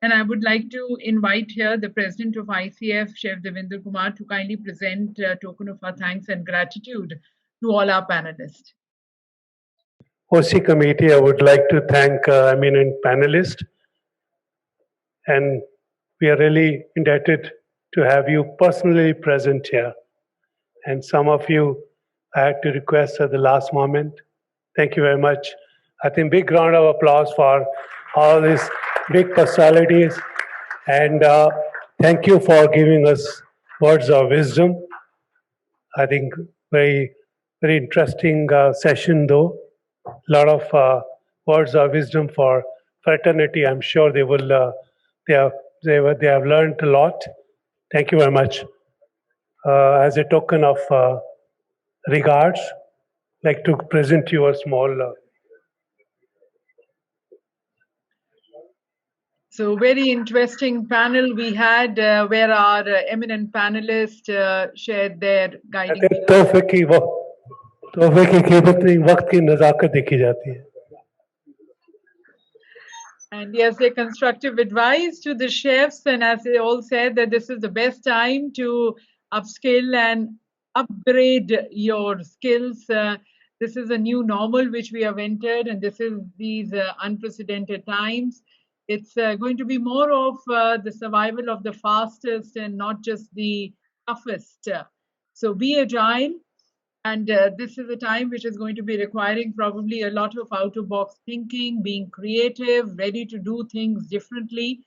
And I would like to invite here the president of ICF, Chef Devinder Kumar, to kindly present a token of our thanks and gratitude to all our panelists. OC committee, I would like to thank eminent panelists, and we are really indebted to have you personally present here. And some of you I had to request at the last moment. Thank you very much. I think big round of applause for all these big personalities, and thank you for giving us words of wisdom. I think very interesting session though. A lot of words of wisdom for fraternity. I'm sure they will. They have learned a lot. Thank you very much. As a token of regards, I'd like to present you a small. So very interesting panel we had where our eminent panelists shared their guiding. तोहफे की कीमत नहीं, वक्त की नज़ाकत देखी जाती है. And yes, their constructive advice to the chefs, and as they all said, that this is the best time to upskill and upgrade your skills. This is a new normal which we have entered, and this is these unprecedented times. It's going to be more of the survival of the fastest and not just the toughest. So be agile. And this is a time which is going to be requiring probably a lot of out-of-box thinking, being creative, ready to do things differently.